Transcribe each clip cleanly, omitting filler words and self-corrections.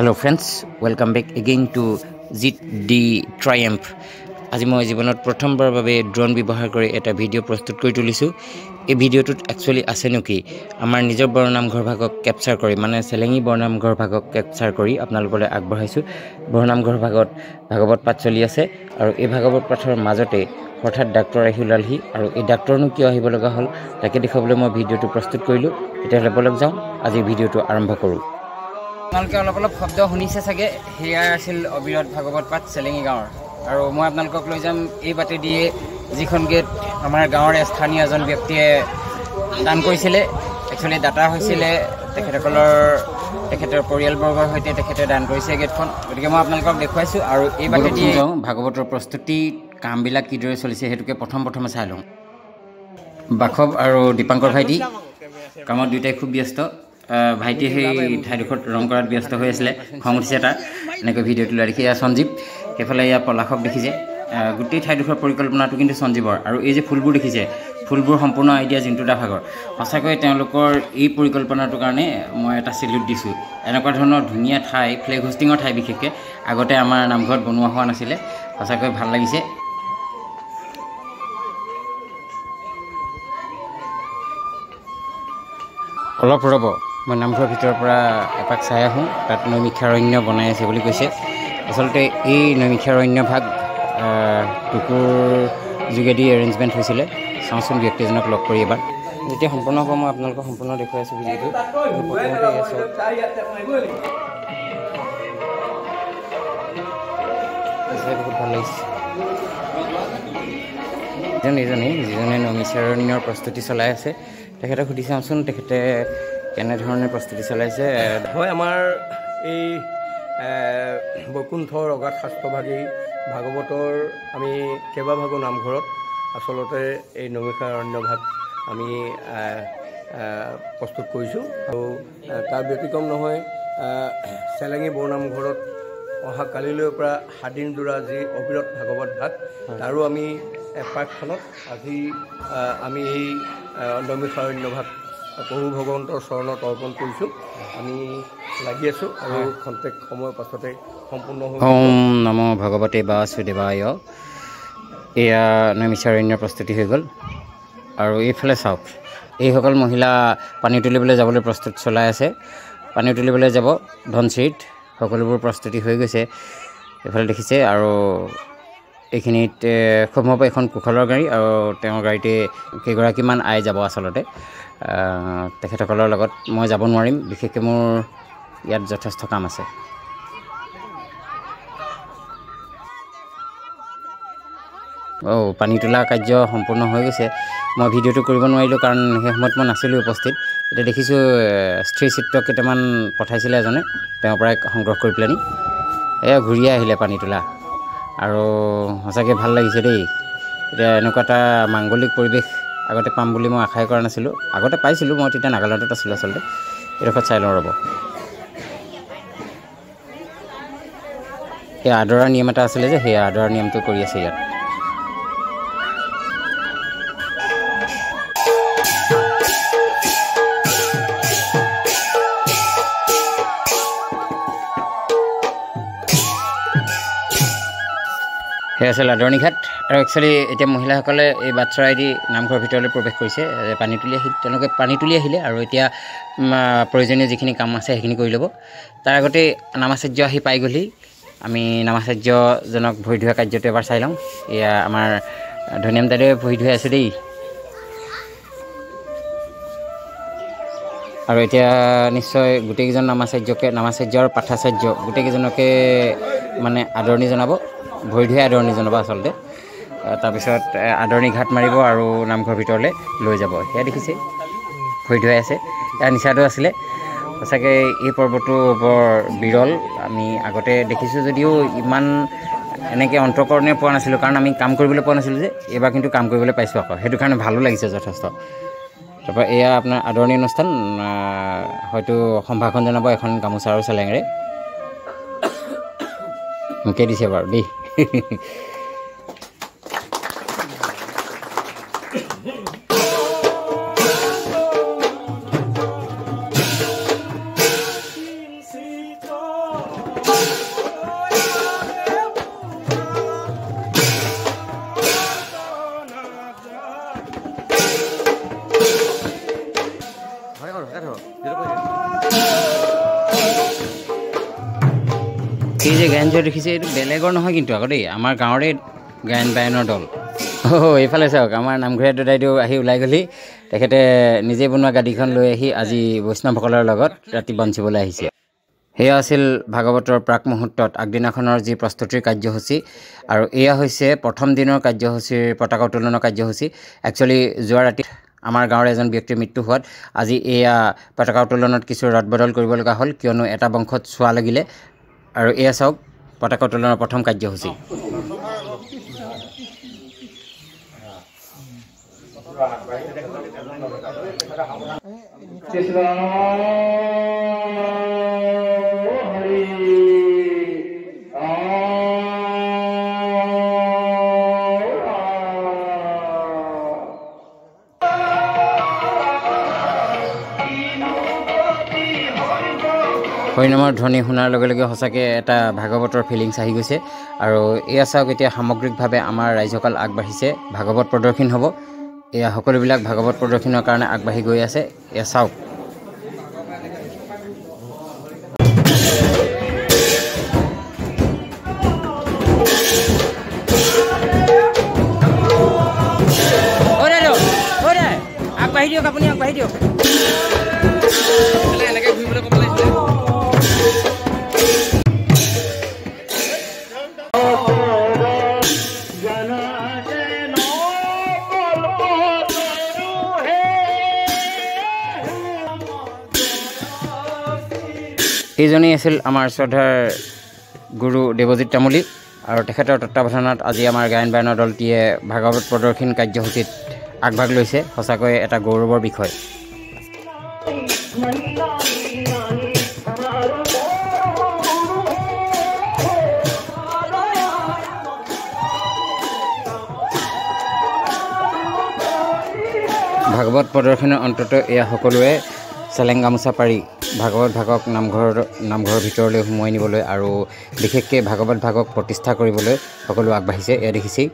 Hello friends, welcome back again to ZD Triumph. আজি মই জীৱনত প্ৰথমবাৰ বাবে ড্ৰোন ব্যৱহাৰ কৰি এটা ভিডিঅ' প্ৰস্তুত কৰি তুলিছো। এই ভিডিঅ'টোত একচুয়ালি আছে নেকি আমাৰ নিজৰ বৰনামঘৰ ভাগক ক্যাপচাৰ কৰি মানে চেলেঙি বৰনামঘৰ ভাগক ক্যাপচাৰ কৰি আপোনালোকলৈ আগবঢ়াইছো। বৰনামঘৰ ভাগত ভাগৱত পাঠ চলি আছে আৰু এই ভাগৱত পাঠৰ মাজতে হঠাৎ ডাক্তৰ আহি ওলালহি আৰু এই ডাক্তৰনো কিয় আহিব লগা হ'ল তাকে দেখাবলৈ মই ভিডিঅ'টো প্ৰস্তুত কৰিলো। এতিয়া বলক যাওঁ আজি ভিডিঅ'টো আৰম্ভ কৰোঁ। আপোনালোকে অলপ শব্দ শুনিছে চাগে হেয়া আছিল অবিৰত ভাগৱত পাঠ চেলেঙি গাঁৱৰ আৰু মই আপোনালোকক লৈ যাম এই বাটে দিয়ে যিখন গেট আমাৰ গাঁৱৰ স্থানীয় এজন ব্যক্তিয়ে দান কৰিছিলে। একচুৱেলি দাতা হৈছিলে তেখেতৰ পৰিয়ালবৰ্গৰ সৈতে তেখেতে দান কৰিছে গেটখন, গতিকে মই আপোনালোকক দেখুৱাইছোঁ আৰু এই বাটে দিয়ে যাওঁ। ভাগৱতৰ প্ৰস্তুতি কামবিলাক কিদৰে চলিছে সেইটোকে প্ৰথমে চাই লওঁ। বাখৱ আৰু দীপাংকৰ ভাইটি কামত দুয়োটাই খুব ব্যস্ত। ভাইটিয়ে সেই ঠাইডোখৰত ৰং কৰাত ব্যস্ত হৈ আছিলে, খং উঠিছে তাৰ এনেকৈ ভিডিঅ'টো লোৱা দেখি। সঞ্জীৱ সেইফালে ইয়াৰ পলাশক দেখিছে। গোটেই ঠাইডোখৰ পৰিকল্পনাটো কিন্তু সঞ্জীৱৰ আৰু এই যে ফুলবোৰ দেখিছে ফুলবোৰ সম্পূৰ্ণ আইডিয়া জিন্তু দা ভাগৰ। সঁচাকৈ তেওঁলোকৰ এই পৰিকল্পনাটোৰ কাৰণে মই এটা চেলিউট দিছোঁ। এনেকুৱা ধৰণৰ ধুনীয়া ঠাই ফ্লেগ হোষ্টিঙৰ ঠাই বিশেষকৈ আগতে আমাৰ নামঘৰত বনোৱা হোৱা নাছিলে, সঁচাকৈ ভাল লাগিছে। অলপ ৰ'ব, মই নামঘৰৰ ভিতৰৰ পৰা এপাক চাই আহোঁ। তাত নৈমিষাৰণ্য বনাই আছে বুলি কৈছে। আচলতে এই নৈমিষাৰণ্য ভাগ টুকুৰ যোগেদি এৰেঞ্জমেণ্ট হৈছিলে। চাওঁচোন ব্যক্তি এজনক লগ কৰি এবাৰ যেতিয়া সম্পূৰ্ণ হ'ব মই আপোনালোকক সম্পূৰ্ণ দেখুৱাই আছোঁ ভিডিঅ'টো। বহুত ভাল লাগিছে। যিজনে নৈমিষাৰণ্যৰ প্ৰস্তুতি চলাই আছে তেখেতক সুধি চাওঁচোন তেখেতে কেনেধৰণে প্ৰস্তুতি চলাইছে। হয়, আমাৰ এই বৈকুণ্ঠৰ অগাধ শাস্ত্ৰভাগী ভাগৱতৰ আমি কেইবাভাগো নামঘৰত আচলতে এই নৈমিষাৰণ্য ভাগ আমি প্ৰস্তুত কৰিছোঁ আৰু তাৰ ব্যতিক্ৰম নহয় চেলেঙি বৰনামঘৰত অহা কালিলৈৰ পৰা 7 দিন জোৰা যি অবিৰত ভাগৱত ভাগ তাৰো আমি পাঠখনত আজি আমি এই নৈমিষাৰণ্য ভাগ প্ৰভু ভগৱন্তৰ চৰণত অৰ্পণ কৰিছোঁ। আমি লাগি আছোঁ আৰু খন্তেক সময়ৰ পাছতে সম্পূৰ্ণ হ'ব। ওম নমো ভগৱতে বাসুদেৱায়। এয়া নৈমিষাৰণ্যৰ প্ৰস্তুতি হৈ গ'ল আৰু এইফালে চাওক এইসকল মহিলা পানী তুলিবলৈ যাবলৈ প্ৰস্তুত চলাই আছে। পানী তুলিবলৈ যাব ধনশিৰিত সকলোবোৰ প্ৰস্তুতি হৈ গৈছে এইফালে দেখিছে। আৰু এইখিনিত খুব সম্ভৱ এখন কুশলৰ গাড়ী আৰু তেওঁৰ গাড়ীতে কেইগৰাকীমান আই যাব। আচলতে তেখেতসকলৰ লগত মই যাব নোৱাৰিম, বিশেষকৈ মোৰ ইয়াত যথেষ্ট কাম আছে। পানী তোলা কাৰ্য সম্পূৰ্ণ হৈ গৈছে। মই ভিডিঅ'টো কৰিব নোৱাৰিলোঁ কাৰণ সেই সময়ত মই নাছিলোঁ উপস্থিত। এতিয়া দেখিছোঁ স্ত্ৰী চিত্ৰ কেইটামান পঠাইছিলে এজনে, তেওঁৰ পৰাই সংগ্ৰহ কৰি পেলানি এয়া ঘূৰিয়ে আহিলে পানী তোলা আৰু সঁচাকৈ ভাল লাগিছে দেই। এতিয়া এনেকুৱা এটা মাংগলিক পৰিৱেশ আগতে পাম বুলি মই আশাই কৰা নাছিলোঁ। আগতে পাইছিলোঁ, মই তেতিয়া নাগালেণ্ডত আছিলোঁ আচলতে। এইডোখৰত চাই লওঁ ৰ'ব। এই আদৰাৰ নিয়ম এটা আছিলে যে সেই আদৰাৰ নিয়মটো কৰি আছে ইয়াত। সেয়া আছিল আদৰণি ঘাট আৰু একচুৱেলি এতিয়া মহিলাসকলে এই বাটচৰাইদি নামঘৰৰ ভিতৰলৈ প্ৰৱেশ কৰিছে। তেওঁলোকে পানী তুলি আহিলে আৰু এতিয়া প্ৰয়োজনীয় যিখিনি কাম আছে সেইখিনি কৰি ল'ব। তাৰ আগতে নামাচাৰ্য আহি পাই গ'লহি। আমি নামাচাৰ্যজনক ভৰি ধোৱা কাৰ্যটো এবাৰ চাই লওঁ। এয়া আমাৰ ধনিয়াম দাদাই ভৰি ধুৱাই আছে দেই। আৰু এতিয়া নিশ্চয় গোটেইকেইজন নামাচাৰ্য আৰু পাঠাচাৰ্য গোটেইকেইজনকে মানে আদৰণি জনাব, ভৰি ধুৱাই আদৰণি জনাব আচলতে। তাৰপিছত আদৰণি ঘাট মাৰিব আৰু নামঘৰ ভিতৰলৈ লৈ যাব। সেয়া দেখিছে ভৰি ধুৱাই আছে। এয়া নিচাটো আছিলে। সঁচাকৈ এই পৰ্বটো বৰ বিৰল। আমি আগতে দেখিছোঁ যদিও ইমান এনেকৈ অন্তৰ্কৰণে পোৱা নাছিলোঁ কাৰণ আমি কাম কৰিবলৈ পোৱা নাছিলোঁ যে। এইবাৰ কিন্তু কাম কৰিবলৈ পাইছোঁ আকৌ, সেইটো কাৰণে ভালো লাগিছে যথেষ্ট। তাৰপৰা এয়া আপোনাৰ আদৰণি অনুষ্ঠান, হয়তো সম্ভাষণ জনাব এখন গামোচা আৰু চেলেঙেৰে। মোকে দিছে বাৰু দেই। এই যে গায়ন যে দেখিছে এইটো বেলেগৰ নহয় কিন্তু আকৌ দেই আমাৰ গাঁৱৰে গায়ন বায়নৰ দল এইফালে চাওক আমাৰ নামঘৰীয়া দাদাইদেউ আহি ওলাই গ'লি তেখেতে নিজে বনোৱা গাড়ীখন লৈ আহি আজি বৈষ্ণৱসকলৰ লগত ৰাতি বঞ্চিবলৈ আহিছে এয়া আছিল ভাগৱতৰ প্ৰাক মুহূৰ্তত আগদিনাখনৰ যি প্ৰস্তুতিৰ কাৰ্যসূচী আৰু এয়া হৈছে প্ৰথম দিনৰ কাৰ্যসূচীৰ পতাকা উত্তোলনৰ কাৰ্যসূচী একচুৱেলি যোৱা ৰাতি আমাৰ গাঁৱৰ এজন ব্যক্তিৰ মৃত্যু হোৱাত আজি এয়া পতাকা উত্তোলনত কিছু ৰদবদল কৰিব লগা হ'ল কিয়নো এটা বংশত চোৱা লাগিলে আৰু এয়া চাওক পতাকা উত্তোলনৰ প্ৰথম কাৰ্যসূচী হৰিনামৰ ধ্বনি শুনাৰ লগে লগে সঁচাকৈ এটা ভাগৱতৰ ফিলিংছ আহি গৈছে আৰু এয়া চাওক এতিয়া সামগ্ৰিকভাৱে আমাৰ ৰাইজসকল আগবাঢ়িছে ভাগৱত প্ৰদৰ্শন হ'ব এয়া সকলোবিলাক ভাগৱত প্ৰদৰ্শনৰ কাৰণে আগবাঢ়ি গৈ আছে এয়া চাওক আগবাঢ়ি দিয়ক আপুনি আগবাঢ়ি দিয়ক এনেকৈ ঘূৰিবলৈ ক'ব লাগিছিলে এইজনেই আছিল আমাৰ শ্ৰদ্ধাৰ গুৰু দেৱজিৎ তামুলী আৰু তেখেতৰ তত্ত্বাৱধানত আজি আমাৰ গায়ন বায়নৰ দলটিয়ে ভাগৱত প্ৰদৰ্শন কাৰ্যসূচীত আগভাগ লৈছে সঁচাকৈ এটা গৌৰৱৰ বিষয় ভাগৱত প্ৰদৰ্শনৰ অন্তত এয়া সকলোৱে চেলেং গামোচা পাৰি ভাগৱত ভাগক নামঘৰৰ ভিতৰলৈ সোমোৱাই নিবলৈ আৰু বিশেষকৈ ভাগৱত ভাগক প্ৰতিষ্ঠা কৰিবলৈ সকলো আগবাঢ়িছে এয়া দেখিছেই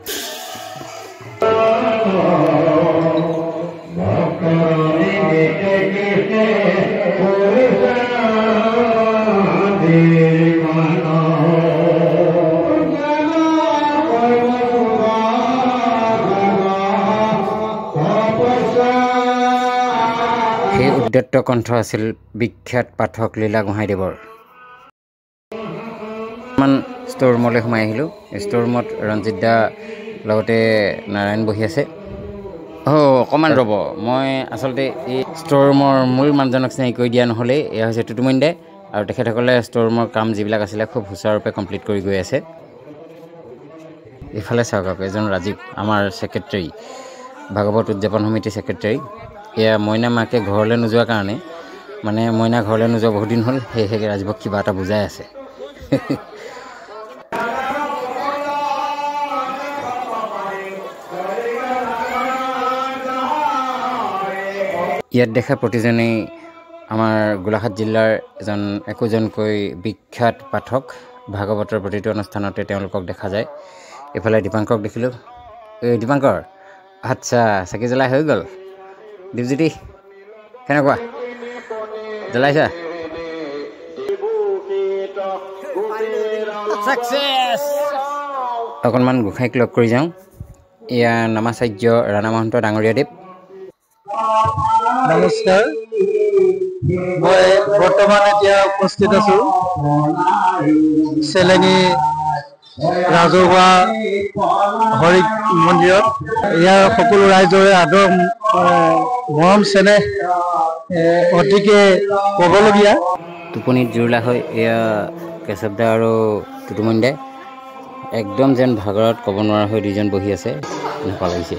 সেই উদ্যত কণ্ঠ আছিল বিখ্যাত পাঠক লীলা গোহাঁইদেৱৰ ইমান ষ্ট'ৰ ৰুমলৈ সোমাই আহিলোঁ ষ্ট'ৰ ৰুমত ৰঞ্জিত দা লগতে নাৰায়ণ বহি আছে অকণমান ৰ'ব মই আচলতে এই ষ্ট'ৰ ৰুমৰ মূল মানুহজনক চিনাকি কৰি দিয়া নহ'লেই এয়া হৈছে টুটুমণি দা আৰু তেখেতসকলে ষ্ট'ৰ ৰুমৰ কাম যিবিলাক আছিলে খুব সুচাৰুৰূপে কমপ্লিট কৰি গৈ আছে ইফালে চাওক এজন ৰাজীৱ আমাৰ ছেক্ৰেটাৰী ভাগৱত উদযাপন সমিতিৰ ছেক্ৰেটাৰী এয়া মইনা মাকে ঘৰলৈ নোযোৱাৰ কাৰণে মানে মইনা ঘৰলৈ নোযোৱা বহুত দিন হ'ল সেয়েহে ৰাজীৱক কিবা এটা বুজাই আছে ইয়াত দেখা প্ৰতিজনেই আমাৰ গোলাঘাট জিলাৰ একোজনকৈ বিখ্যাত পাঠক ভাগৱতৰ প্ৰতিটো অনুষ্ঠানতে তেওঁলোকক দেখা যায় এইফালে দীপাংকক দেখিলোঁ এই দীপাংকৰ আচ্ছা চাকি জ্বলাই হৈ গ'ল দীপজ্যোতি কেনেকুৱা জ্বলাইছা সাকসেছ অকণমান গোসাঁইক লগ কৰি যাওঁ এয়া নামাচাৰ্য ৰাণা মহন্ত ডাঙৰীয়াদেৱ নমস্কাৰ মই বৰ্তমান এতিয়া উপস্থিত আছোঁ চেলেঙি ৰাজহুৱা হৰি মন্দিৰত ইয়াৰ সকলো ৰাইজৰে আদৰ মৰম চেনেহ অতিকে ক'বলগীয়া টোপনিত জুৰুলা হৈ এয়া কেশৱ দা আৰু টুটুমণি দাই একদম যেন ভাগৰত ক'ব নোৱাৰা হৈ দুজন বহি আছে এনেকুৱা লাগিছে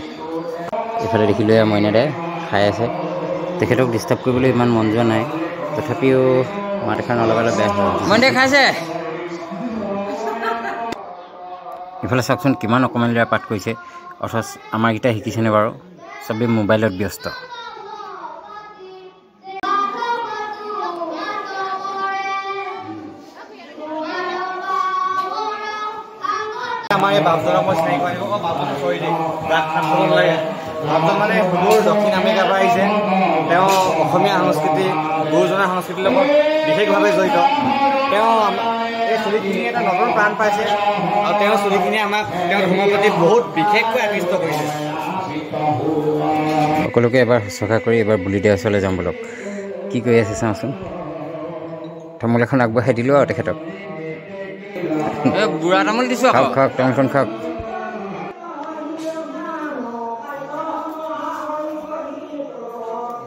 এইফালে দেখিলোঁ এয়া মইনা দাই খাই আছে তেখেতক ডিষ্টাৰ্ব কৰিবলৈ ইমান মন যোৱা নাই তথাপিও মাত এষাৰ নলগালে বেয়া হয় মইনা দাই খাইছে ইফালে চাওকচোন কিমান অকণমান ল'ৰাই পাঠ কৰিছে অথচ আমাৰকেইটা শিকিছেনে বাৰু চবেই মোবাইলত ব্যস্ত আমাৰ এই বাপজনক মই চিনাকি কৰিব বাপজন চৰি দেই ৰাগ খাব নালাগে বাপজন মানে সুদূৰ দক্ষিণ আমেৰিকাৰ পৰা আহিছে তেওঁ অসমীয়া সংস্কৃতি গুৰুজনাৰ সংস্কৃতিৰ লগত বিশেষভাৱে জড়িত তেওঁ এই চুলিখিনি এটা নতুন প্ৰাণ পাইছে আৰু তেওঁৰ চুলিখিনিয়ে আমাক তেওঁৰ ধৰ্মৰ প্ৰতি বহুত বিশেষকৈ আকৃষ্ট কৰিছে সকলোকে এবাৰ শুশ্ৰূষা কৰি এবাৰ বুলি দিয়া ওচৰলৈ যাম বলক কি কৰি আছে চাওঁচোন তামোল এখন আগবঢ়াই দিলোঁ আৰু তেখেতক বুঢ়া তামোল দিছোঁ খাওক খাওক তামোলখন খাওক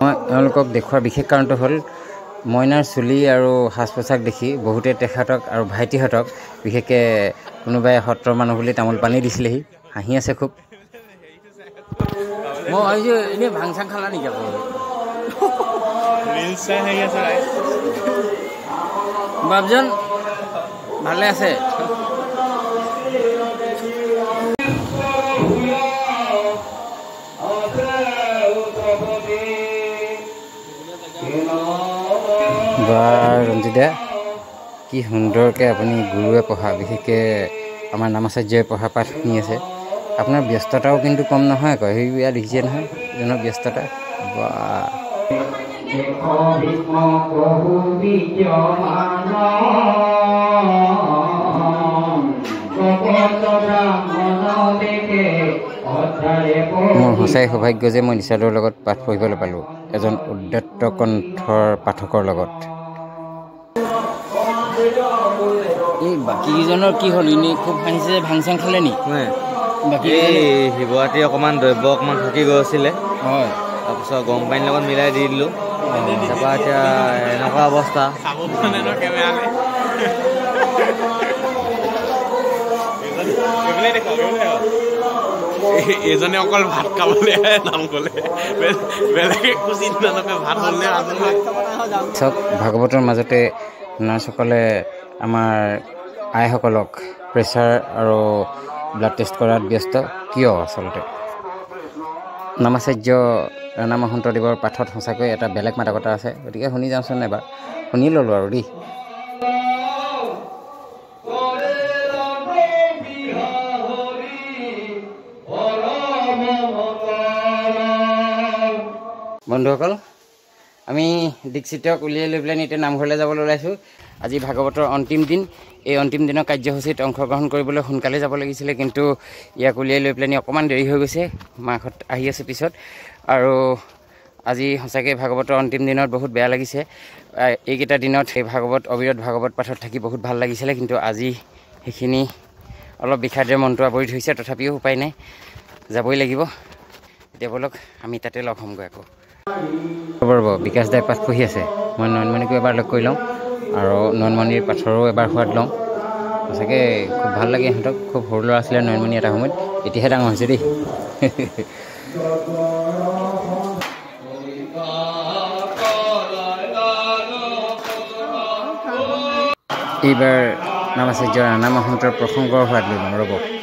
মই এওঁলোকক দেখুৱাৰ বিশেষ কাৰণটো হ'ল মইনাৰ চুলি আৰু সাজ পোছাক দেখি বহুতে তেখেতক আৰু ভাইটিহঁতক বিশেষকৈ কোনোবাই সত্ৰৰ মানুহ বুলি তামোল পানী দিছিলেহি হাঁহি আছে খুব মই ভাবিছোঁ এনেই ভাং চাং খালা নেকি বাপজন ভালে আছে বা ৰঞ্জিতা কি সুন্দৰকৈ আপুনি গুৰুৱে পঢ়া বিশেষকৈ আমাৰ নামাচাৰ্যই পঢ়া পাঠ শুনি আছে আপোনাৰ ব্যস্ততাও কিন্তু কম নহয় আকৌ সেইয়া দেখিছে নহয় এজনৰ ব্যস্ততা বা মোৰ সঁচাই সৌভাগ্য যে মই নিচাদৰ লগত পাঠ পঢ়িবলৈ পালোঁ এজন উদ্যত কণ্ঠৰ পাঠকৰ লগত এই বাকীকেইজনৰ কি হ'ল এনেই খুব হাঁহিছে ভাং চাং খালে নি বাকী শিৱৰাত্ৰি অকণমান দ্ৰব্য অকণমান থাকি গৈছিলে হয় তাৰপিছত গৰম পানীৰ লগত মিলাই দি দিলোঁ তাৰপৰা এতিয়া এনেকুৱা অৱস্থা এজনে অকল ভাত খাবলৈ নাম ক'লে বেলেগ একো চিন্তা নকৰে ভাত হ'লে চব ভাগৱতৰ মাজতে নাৰ্ছসকলে আমাৰ আইসকলক প্ৰেছাৰ আৰু ব্লাড টেষ্ট কৰাত ব্যস্ত কিয় আচলতে নামাচাৰ্য ৰাণা মহন্তদেৱৰ পাঠত সঁচাকৈ এটা বেলেগ মাদকতা আছে গতিকে শুনি যাওঁচোন এবাৰ শুনি ল'লোঁ আৰু দেই বন্ধুসকল আমি দীক্ষিতক উলিয়াই লৈ পেলাই এতিয়া নামঘৰলৈ যাবলৈ ওলাইছোঁ আজি ভাগৱতৰ অন্তিম দিন এই অন্তিম দিনৰ কাৰ্যসূচীত অংশগ্ৰহণ কৰিবলৈ সোনকালে যাব লাগিছিলে কিন্তু ইয়াক উলিয়াই লৈ পেলাই অকণমান দেৰি হৈ গৈছে মাহঁত আহি আছে পিছত আৰু আজি সঁচাকৈ ভাগৱতৰ অন্তিম দিনত বহুত বেয়া লাগিছে এইকেইটা দিনত এই ভাগৱত অবিৰত ভাগৱত পাঠত থাকি বহুত ভাল লাগিছিলে কিন্তু আজি সেইখিনি অলপ বিষাদে মনটো আৱৰি ধৰিছে তথাপিও উপায় নাই যাবই লাগিব এতিয়া বলক আমি তাতে লগ হ'মগৈ আকৌ ৰ'ব বিকাশ দাই পাঠ পঢ়ি আছে মই নয়নমণিকো এবাৰ লগ কৰি লওঁ আৰু নয়নমণিৰ পাঠৰো এবাৰ সোৱাদ লওঁ সঁচাকৈ খুব ভাল লাগে সিহঁতক খুব সৰু ল'ৰা আছিলে নয়নমণি এটা সময়ত এতিয়াহে ডাঙৰ হৈছে দেই এইবাৰ নামাচাৰ্য ৰাণা মহন্তৰ প্ৰসংগৰ সোৱাদ লৈ লওঁ ৰ'ব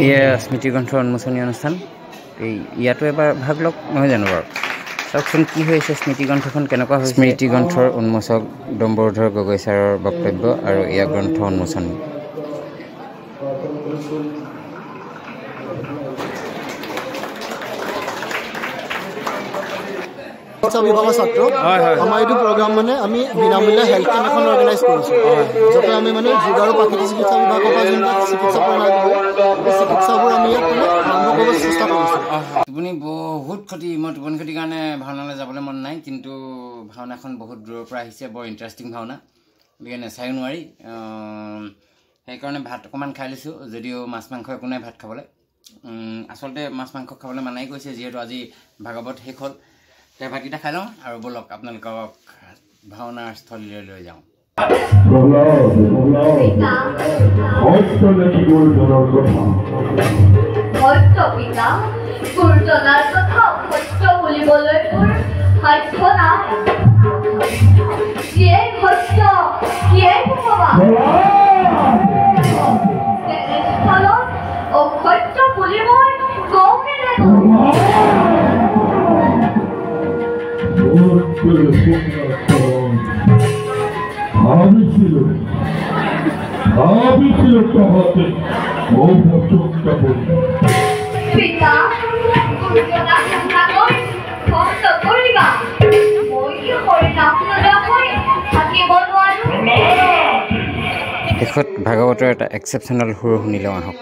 এয়া স্মৃতিগ্ৰন্থৰ উন্মোচনী অনুষ্ঠান এই ইয়াতো এবাৰ ভাগ লওক নহয় জানো বাৰু চাওকচোন কি হৈ আছে স্মৃতিগ্ৰন্থখন কেনেকুৱা হৈছে স্মৃতিগ্ৰন্থৰ উন্মোচক ডম্বৰুধৰ গগৈ ছাৰৰ বক্তব্য আৰু এয়া গ্ৰন্থ উন্মোচনী বিভাগৰ ছাত্ৰ আমাৰ এইটো প্ৰগ্ৰাম মানে আমি বিনামূলীয়া হেল্থ কেম্প এখন অৰ্গেনাইজ কৰিছোঁ যাতে আমি মানে যোগ আৰু প্ৰাকৃতিক চিকিৎসা বিভাগৰ পৰা যোনবিলাক চিকিৎসা প্ৰণালী সেই চিকিৎসাবোৰ আমি ইয়াত মানে আৰম্ভ কৰিব চেষ্টা কৰিছোঁ টোপনি বহুত ক্ষতি মই টোপনি ক্ষতিৰ কাৰণে ভাওনালৈ যাবলৈ মন নাই কিন্তু ভাওনাখন বহুত দূৰৰ পৰা আহিছে বৰ ইণ্টাৰেষ্টিং ভাওনা গতিকে নেচায়ো নোৱাৰি সেইকাৰণে ভাত অকণমান খাই লৈছোঁ যদিও মাছ মাংস একো নাই ভাত খাবলৈ আচলতে মাছ মাংস খাবলৈ মানাই কৰিছে যিহেতু আজি ভাগৱত শেষ হ'ল ভাতকেইটা খাই লওঁ আৰু বলক আপোনালোকক ভাওনাৰ স্থলীলৈ লৈ যাওঁ সত্য পিতা গুৰুজনাৰ কথা সত্য বুলিবলৈ মোৰ পিতা গুৰুজনা ঠাকুৰ ভক্ত কৰিবা মই হৰি নাম লৈ থাকিব নোৱাৰো শেষত ভাগৱতৰ এটা এক্সেপশ্যনেল সুৰ শুনি লওঁ আহক